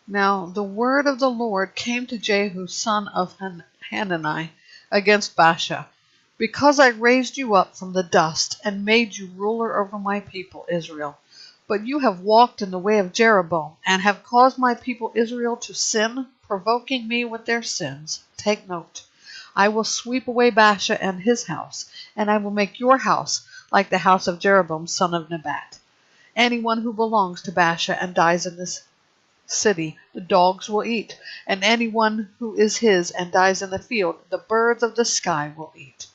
Now the word of the Lord came to Jehu son of Hanani against Baasha, because I raised you up from the dust and made you ruler over my people Israel. But you have walked in the way of Jeroboam, and have caused my people Israel to sin, provoking me with their sins. Take note. I will sweep away Baasha and his house, and I will make your house like the house of Jeroboam son of Nebat. Anyone who belongs to Baasha and dies in this city, the dogs will eat, and anyone who is his and dies in the field, the birds of the sky will eat.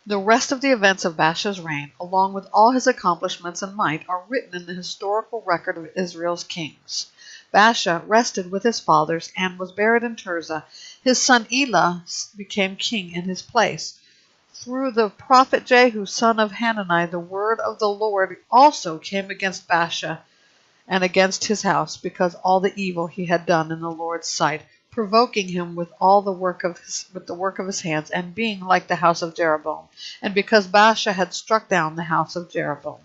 The rest of the events of Baasha's reign, along with all his accomplishments and might, are written in the historical record of Israel's kings. Baasha rested with his fathers and was buried in Tirzah. His son Elah became king in his place. Through the prophet Jehu son of Hanani, the word of the Lord also came against Baasha and against his house, because all the evil he had done in the Lord's sight, provoking him with all the work of his hands, and being like the house of Jeroboam, and because Baasha had struck down the house of Jeroboam.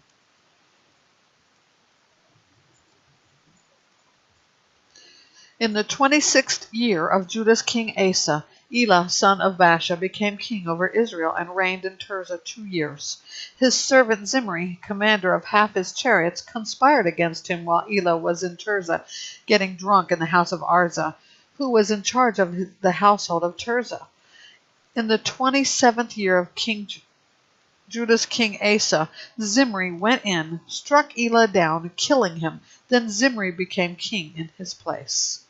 In the 26th year of Judah's king Asa, Elah son of Baasha became king over Israel and reigned in Tirzah 2 years. His servant Zimri, commander of half his chariots, conspired against him while Elah was in Tirzah, getting drunk in the house of Arza, who was in charge of the household of Tirzah. In the 27th year of Judah's king Asa, Zimri went in, struck Elah down, killing him. Then Zimri became king in his place.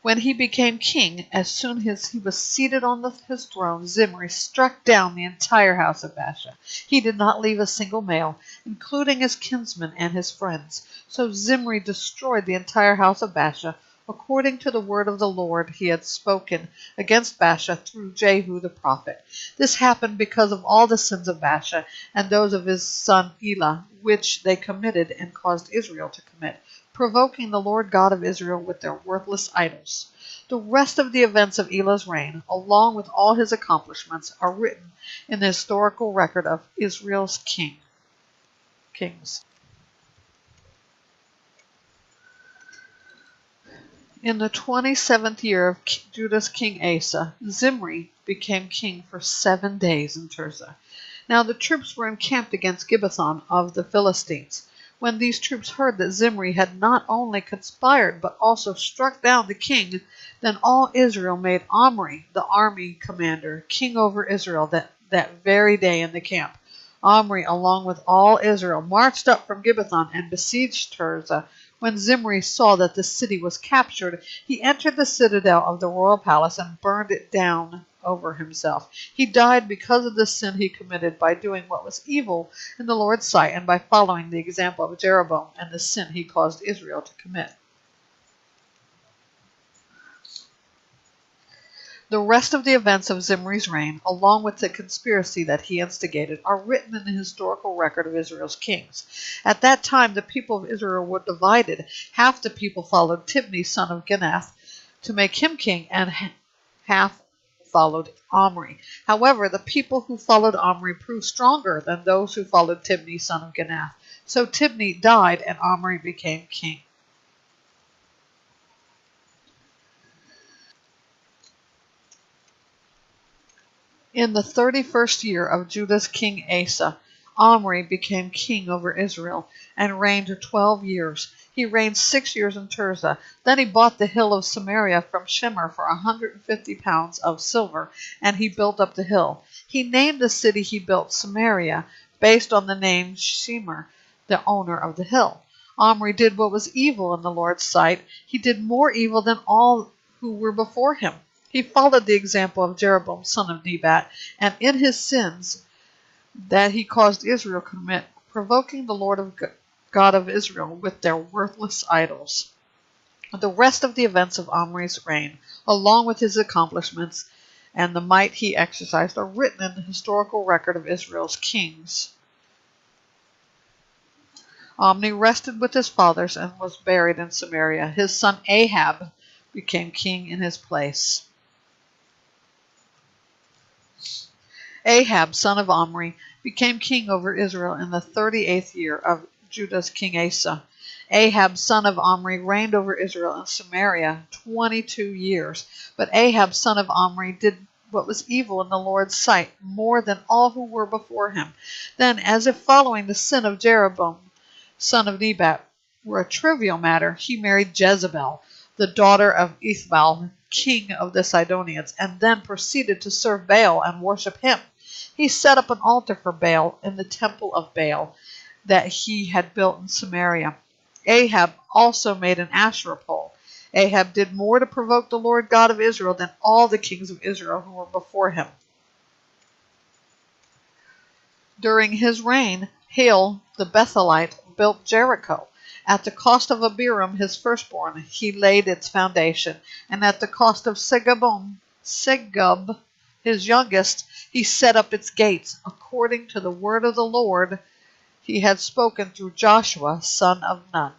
When he became king, as soon as he was seated on his throne, Zimri struck down the entire house of Baasha. He did not leave a single male, including his kinsmen and his friends. So Zimri destroyed the entire house of Baasha, according to the word of the Lord he had spoken against Baasha through Jehu the prophet. This happened because of all the sins of Baasha and those of his son Elah, which they committed and caused Israel to commit, provoking the Lord God of Israel with their worthless idols. The rest of the events of Elah's reign, along with all his accomplishments, are written in the historical record of Israel's kings. In the 27th year of Judah's king Asa, Zimri became king for 7 days in Tirzah. Now the troops were encamped against Gibbethon of the Philistines. When these troops heard that Zimri had not only conspired but also struck down the king, then all Israel made Omri, the army commander, king over Israel that very day in the camp. Omri, along with all Israel, marched up from Gibbethon and besieged Tirzah. When Zimri saw that the city was captured, he entered the citadel of the royal palace and burned it down over himself. He died because of the sin he committed by doing what was evil in the Lord's sight and by following the example of Jeroboam and the sin he caused Israel to commit. The rest of the events of Zimri's reign, along with the conspiracy that he instigated, are written in the historical record of Israel's kings. At that time, the people of Israel were divided. Half the people followed Tibni, son of Ginath, to make him king, and half followed Omri. However, the people who followed Omri proved stronger than those who followed Tibni, son of Ginath. So Tibni died, and Omri became king. In the 31st year of Judah's king Asa, Omri became king over Israel and reigned 12 years. He reigned 6 years in Tirzah. Then he bought the hill of Samaria from Shemer for 150 pounds of silver, and he built up the hill. He named the city he built Samaria, based on the name Shemer, the owner of the hill. Omri did what was evil in the Lord's sight. He did more evil than all who were before him. He followed the example of Jeroboam, son of Nebat, and in his sins that he caused Israel to commit, provoking the Lord God of Israel with their worthless idols. The rest of the events of Omri's reign, along with his accomplishments and the might he exercised, are written in the historical record of Israel's kings. Omri rested with his fathers and was buried in Samaria. His son Ahab became king in his place. Ahab, son of Omri, became king over Israel in the 38th year of Judah's king Asa. Ahab, son of Omri, reigned over Israel in Samaria 22 years. But Ahab, son of Omri, did what was evil in the Lord's sight more than all who were before him. Then, as if following the sin of Jeroboam, son of Nebat, were a trivial matter, he married Jezebel, the daughter of Ethbaal, king of the Sidonians, and then proceeded to serve Baal and worship him. He set up an altar for Baal in the temple of Baal that he had built in Samaria. Ahab also made an Asherah pole. Ahab did more to provoke the Lord God of Israel than all the kings of Israel who were before him. During his reign, Hiel the Bethelite built Jericho. At the cost of Abiram, his firstborn, he laid its foundation, and at the cost of Segub, his youngest, he set up its gates, according to the word of the Lord he had spoken through Joshua, son of Nun.